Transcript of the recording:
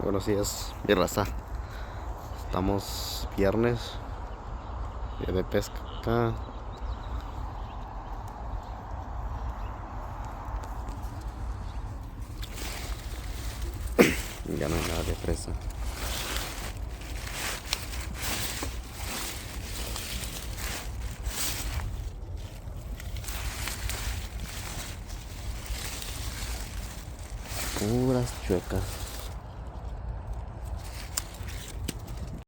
Buenos días, mi raza. Estamos viernes, día de pesca. Ya no hay nada de presa. Puras chuecas.